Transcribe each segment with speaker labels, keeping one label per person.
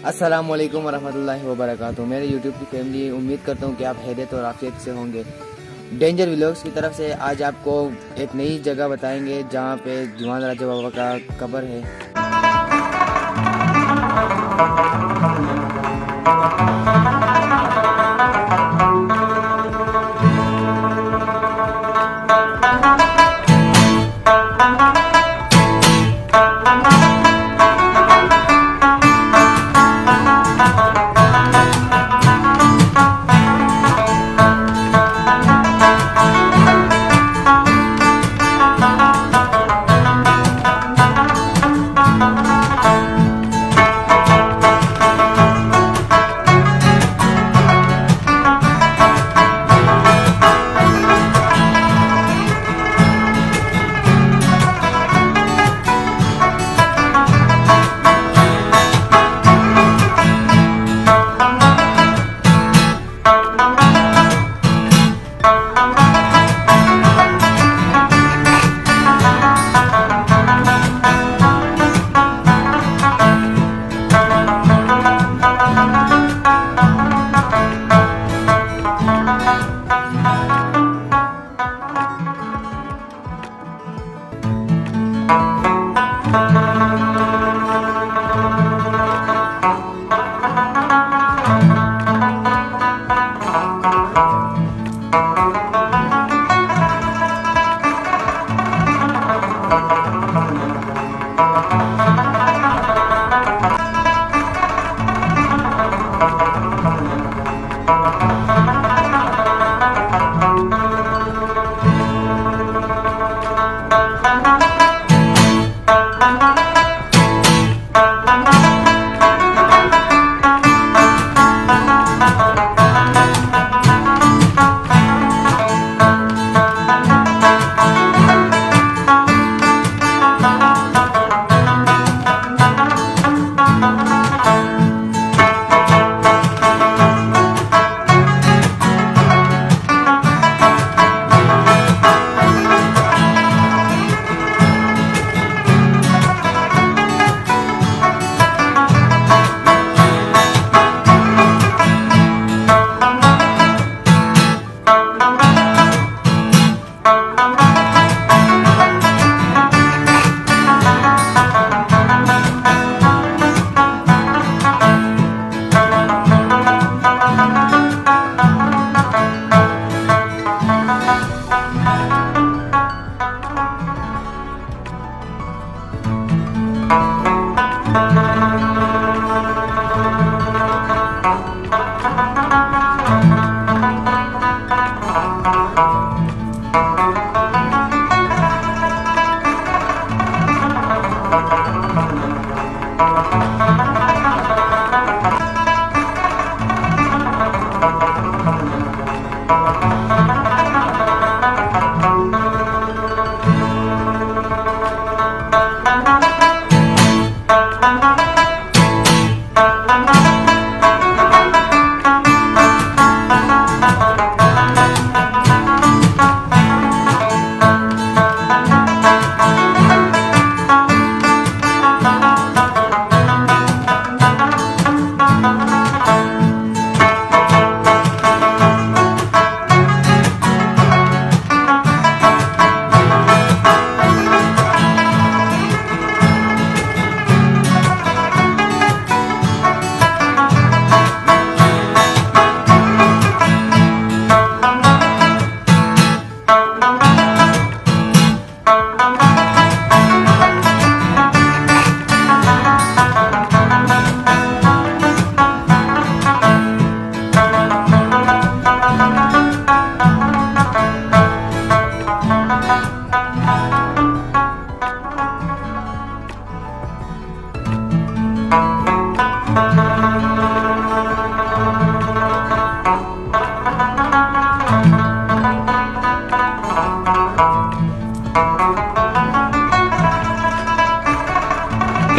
Speaker 1: अस्सलामुअलैकुम वरहमतुल्लाहि वबरकातुहू। मेरे यूट्यूब की फैमिली, उम्मीद करता हूँ कि आप खैरियत और आफियत से होंगे। डेंजर व्लॉग्स की तरफ से आज आपको एक नई जगह बताएंगे जहाँ पे दीवान राजा बाबा का कब्र है।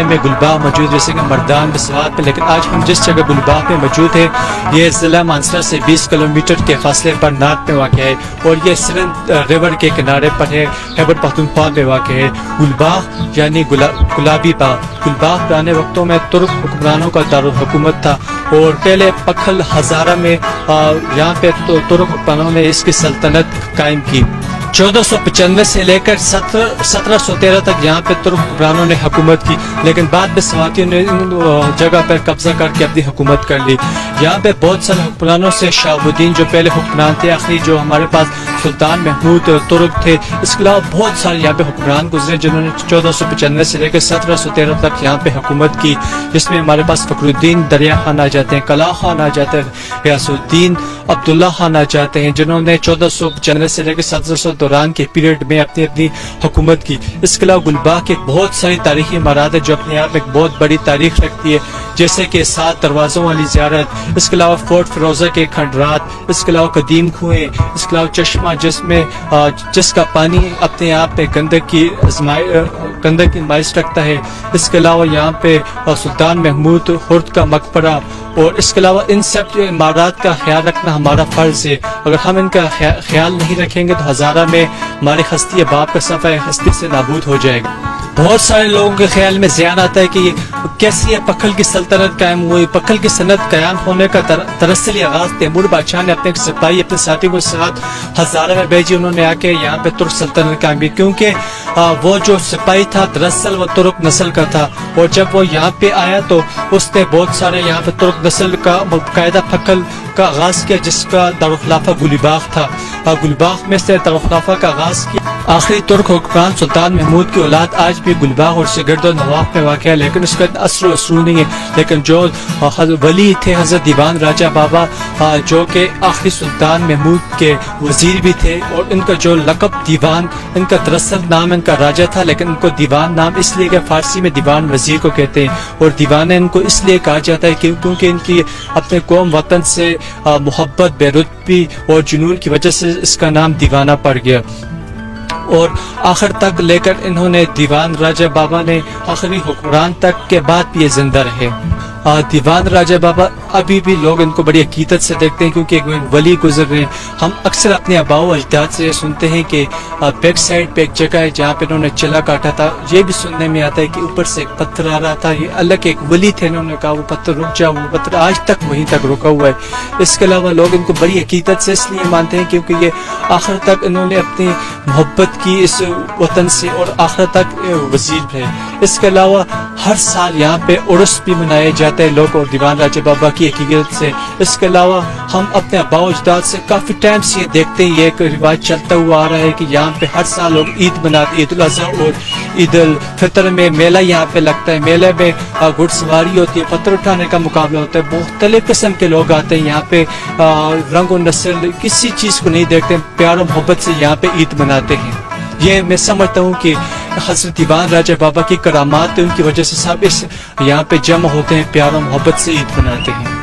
Speaker 2: इलाके में गुलबाग मौजूद, जैसे कि मर्दान बसवात पे। लेकिन आज हम जिस जगह गुलबाग में मौजूद है, ये ज़िला मानसरा से 20 किलोमीटर के फासले पर नाक में वाक़ है और ये सिंध रिवर के किनारे पर है, खैबर पख्तूनख्वा में वाक़ है। गुलबाग यानी गुलाबी बाग। गुलबाग पुराने वक्तों में तुर्क हुक्मरानों का दारुल हुकूमत था और पहले पखल हज़ारा में यहाँ पे तुर्क हुक्मरानों ने इसकी सल्तनत कायम की। 1495 से लेकर 1713 तक यहाँ पे तुर्क हुक्मरानों ने हुकूमत की, लेकिन बाद में सवातियों ने इन जगह पर कब्जा करके अपनी हुकूमत कर ली। यहाँ पे बहुत सारे हुक्मरानों से शहाबुद्दीन जो पहले हुक्मरान थे, आखिरी जो हमारे पास सुल्तान महमूद तुर्क थे, इसके अलावा बहुत सारे यहाँ पे हुक्मरान गुजरे जिन्होंने 1495 से लेकर 1713 तक यहाँ पे हुकूमत की, जिसमें हमारे पास फखरुद्दीन दरिया खान आ जाते हैं, कला खान आ जाते हैं, गयासुद्दीन अब्दुल्ला खान आ जाते हैं, जिन्होंने 1495 से लेकर 1700 दौरान के पीरियड में अपनी अपनी हुकूमत की। इसके अलावा गुलबाग के बहुत सारी तारीखी इमारत है जो अपने आप में एक बहुत बड़ी तारीख रखती है, जैसे कि 7 दरवाज़ों वाली ज़ियारत, इसके अलावा फोर्ट फिरोजा के खंडरात, इसके अलावा कदीम कुएं, इसके अलावा चश्मा जिसका पानी अपने आप में गंदक की नुमाइश रखता है। इसके अलावा यहाँ पे सुल्तान महमूद हुर्द का मकबरा, और इसके अलावा इन सब इमारत का ख्याल रखना हमारा फर्ज है। अगर हम इनका ख्याल नहीं रखेंगे तो हज़ारा में हमारी हस्ती बाप का सफ़ा हस्ती से नाबूद हो जाएगा। बहुत सारे लोगों के ख्याल में ज़हन आता है कि कैसी है पखल की सल्तनत कायम हुई। पखल की सनत कायम होने का दरअसल आगाज तैमूर बादशाह ने अपने सिपाही अपने साथियों के साथ हज़ारा में भेजी। उन्होंने आके यहाँ पे तुर्क सल्तनत कायम की, क्योंकि वो जो सिपाही था दरअसल वो तुर्क नस्ल का था, और जब वो यहाँ पे आया तो उसने बहुत सारे यहाँ पे तुर्क नस्ल का बाकायदा पखल का आगाज किया, जिसका दारुखिलाफा गुलबाग था। गुलबाग में से दारुखिलाफा का आगाज किया। आखिरी तुर्क हुक्मरान सुल्तान महमूद की औलाद आज भी गुलबाग और सिगर्द और नवाब में वाक़ है, लेकिन उसका असर असरू नहीं है। लेकिन जो वली थे हजरत दीवान राजा बाबा, जो के आखिरी सुल्तान महमूद के वजीर भी थे, और इनका जो लक़ब दीवान, इनका दरअसल नाम इनका राजा था, लेकिन इनको दीवान नाम इसलिए कि फारसी में दीवान वजीर को कहते हैं, और दीवाना इनको इसलिए कहा जाता है क्योंकि इनकी अपने कौम वतन से मोहब्बत, बेरुतबी और जुनून की वजह से इसका नाम दीवाना पड़ गया। और आखिर तक लेकर इन्होंने दीवान राजा बाबा ने आखिरी हुक्मरान तक के बाद भी ये जिंदा रहे। दीवान राजा बाबा अभी भी लोग इनको बड़ी अकीदत से देखते हैं, क्योंकि एक वली गुजर रहे हैं। हम अक्सर अपने आबाओ अजदाद से सुनते हैं कि बैक साइड पे एक जगह है जहाँ पे इन्होंने चिल्ला काटा था। ये भी सुनने में आता है कि ऊपर से एक पत्थर आ रहा था, ये अलग एक वली थे, इन्होंने कहा वो पत्थर रुक जाओ, वो पत्थर आज तक वहीं तक रुका हुआ है। इसके अलावा लोग इनको बड़ी अकीदत से इसलिए मानते हैं क्योंकि ये आखिर तक इन्होंने अपनी मोहब्बत की इस वतन से और आखिर तक वजीर रहे। इसके अलावा हर साल यहाँ पे उर्स भी मनाए जाते हैं लोग और दीवान राजा बाबा की हकीकत से। इसके अलावा हम अपने आबाओ अजदाद से काफी टाइम से ये देखते हैं, ये एक रिवाज चलता हुआ आ रहा है कि यहाँ पे हर साल लोग ईद मनाते, ईद उल अज़हा और ईद उल फितर में मेला यहाँ पे लगता है। मेले में घुड़सवारी होती है, पत्थर उठाने का मुकाबला होता है, मुख्तलिफ किस्म के लोग आते हैं यहाँ पे, रंग और नस्ल किसी चीज को नहीं देखते, प्यार और मोहब्बत से यहाँ पे ईद मनाते हैं। ये मैं समझता हूँ कि हज़रत दीवान राजा बाबा की करामात है, उनकी वजह से सब इस यहाँ पे जमा होते हैं, प्यार और मोहब्बत से ईद मनाते हैं।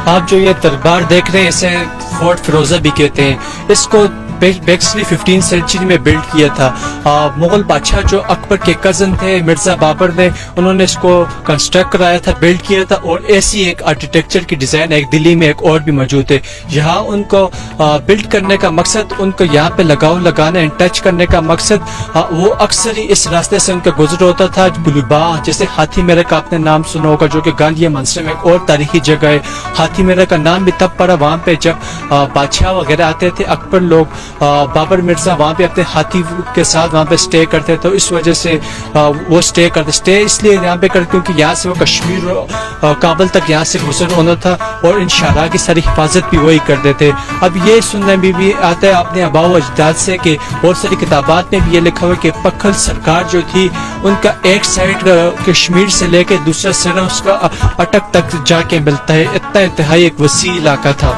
Speaker 2: आप जो ये दरबार देख रहे हैं इसे फोर्ट फिरोजा भी कहते हैं। इसको बेसिकली 15वीं सेंचुरी में बिल्ड किया था। मुगल बादशाह जो अकबर के कजन थे मिर्जा बाबर ने, उन्होंने इसको कंस्ट्रक्ट कराया था, बिल्ड किया था। और ऐसी एक आर्किटेक्चर की डिजाइन एक दिल्ली में एक और भी मौजूद है। यहाँ उनको बिल्ड करने का मकसद, उनको यहाँ पे लगाना एंड टच करने का मकसद, वो अक्सर ही इस रास्ते से उनका गुजर होता था। गुलबाग जैसे हाथी मेरा का आपने नाम सुना होगा, जो कि गांधी मंसर में एक और तारीखी जगह है। हाथी मेरा का नाम भी तब पड़ा वहाँ पे जब बादशाह वगैरह आते थे, अकबर लोग, बाबर मिर्जा वहाँ पे अपने हाथी के साथ वहाँ पे स्टे करते, तो इस वजह से वो स्टे इसलिए यहाँ पे करते क्योंकि यहाँ से वो कश्मीर काबुल तक यहाँ से गुजर होना था, और इन शाहरा की सारी हिफाजत भी वही करते थे। अब ये सुनने में भी आता है अपने आबाओ अजदाद से कि बहुत सारी किताबात में भी ये लिखा हुआ है कि पखल सरकार जो थी उनका एक साइड कश्मीर से लेके दूसरा सिरा उसका अटक तक जाके मिलता है, इतना इंतहाई एक वसी इलाका था।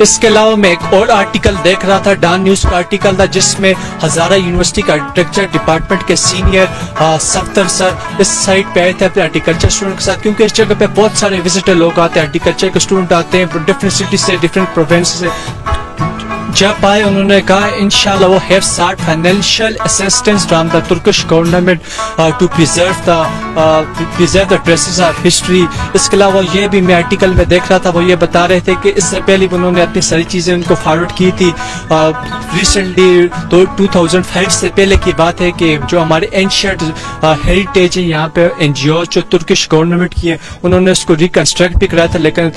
Speaker 2: इसके अलावा मैं एक और आर्टिकल देख रहा था, डॉन न्यूज का आर्टिकल था, जिसमें हज़ारा यूनिवर्सिटी का आर्किटेक्चर डिपार्टमेंट के सीनियर सफ्तर सर इस साइट पे आए थे अपने आर्टिकल्चर स्टूडेंट के साथ, क्योंकि इस जगह पे बहुत सारे विजिटर लोग आते हैं, आर्टिकल्चर के स्टूडेंट आते हैं डिफरेंट सिटी से, डिफरेंट प्रोविंस से। जब आए उन्होंने कहा इंशाल्लाह वो have sought financial assistance from the Turkish government to preserve the preserve the traces of history. इसके अलावा ये भी मैं आर्टिकल में देख रहा था, वो ये बता रहे थे कि इससे पहले उन्होंने अपनी सारी चीज़ें उनको फॉरवर्ड की थी। रिसेंटली तो 2005 से पहले की बात है कि जो हमारे एंशिएंट हेरिटेज है यहाँ पे NGO जो तुर्किश गवर्नमेंट की है, उन्होंने उसको रिकंस्ट्रक्ट भी कराया था, लेकिन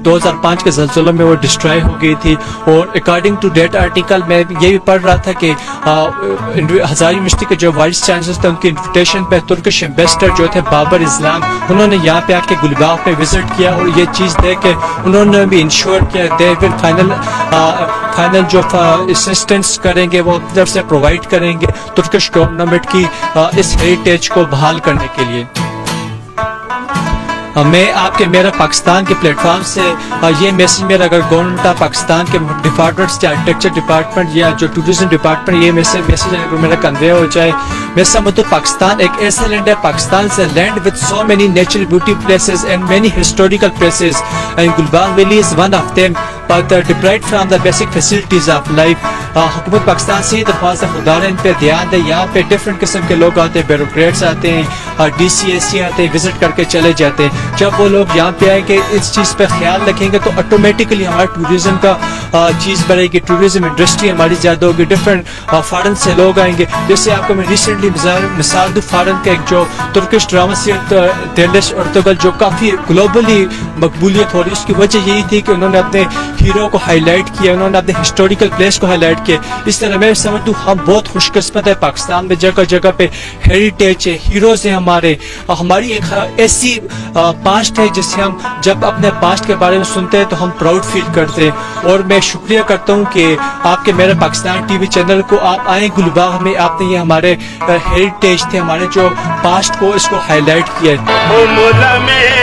Speaker 2: 2005 के ज़लज़ले में वो डिस्ट्रॉय हो गई थी। और अकॉर्डिंग टू डेट आर्टिकल में ये भी पढ़ रहा था कि हज़ारी यूनिवर्सिटी के जो वाइस चांसलर थे, उनकी इन्विटेशन पे तुर्किश एम्बेसडर जो थे बाबर इस्लाम, उन्होंने यहाँ पे आके गुलबाग में विजिट किया और ये चीज़ देख के उन्होंने भी इंश्योर किया दे विल फाइनल जो असिस्टेंस करेंगे वो अपनी तरफ से प्रोवाइड करेंगे तुर्किश गवर्नमेंट की इस हेरिटेज को बहाल करने के लिए। मैं आपके मेरा पाकिस्तान के प्लेटफॉर्म से ये मैसेज मेरा अगर गवर्नमेंट ऑफ पाकिस्तान के डिपार्टमेंट्स या आर्किटेक्चर डिपार्टमेंट या जो टूरिज्म डिपार्टमेंट ये मैसेज मेरा कन्वे हो जाए। मैं समझता हूँ पाकिस्तान एक ऐसा लैंड है, पाकिस्तान से land with so many natural beauty places and many historical places and Gulbagh valley is one of them but deprived from the basic facilities of life। हुकूमत पाकिस्तान से दरख्वास्त खुदा इन पे ध्यान दे। यहाँ पे डिफरेंट किस्म के लोग आते हैं, ब्यूरोक्रेट्स आते हैं, DCSC आते हैं, विजिट करके चले जाते हैं। जब वो लोग यहाँ पे आएंगे इस चीज़ पे ख्याल रखेंगे तो ऑटोमेटिकली हमारा टूरिज्म का चीज़ बढ़ेगी, टूरिज्म इंडस्ट्री हमारी ज़्यादा होगी, डिफरेंट फॉरेन से लोग आएंगे। जैसे आपको मैं रिसेंटली मिसाल दूँ, फॉरेन का एक जो तुर्किश ड्रामा देलिश अर्तुगल जो काफ़ी ग्लोबली मकबूलियत हो रही है, उसकी वजह यही थी कि उन्होंने अपने हीरो को हाईलाइट किया, उन्होंने अपने हिस्टोरिकल प्लेस को हाईलाइट किया। इस तरह मैं समझता हूँ हम बहुत खुशकिस्मत है, पाकिस्तान में जगह जगह पे हेरिटेज है, हीरोज हैं हमारी एक ऐसी पास्ट है जिससे हम जब अपने पास्ट के बारे में सुनते हैं तो हम प्राउड फील करते हैं। और मैं शुक्रिया करता हूँ कि आपके मेरे पाकिस्तान TV चैनल को आप आए गुलबाग में, आपने ये हमारे हेरिटेज थे, हमारे जो पास्ट को इसको हाईलाइट किया है।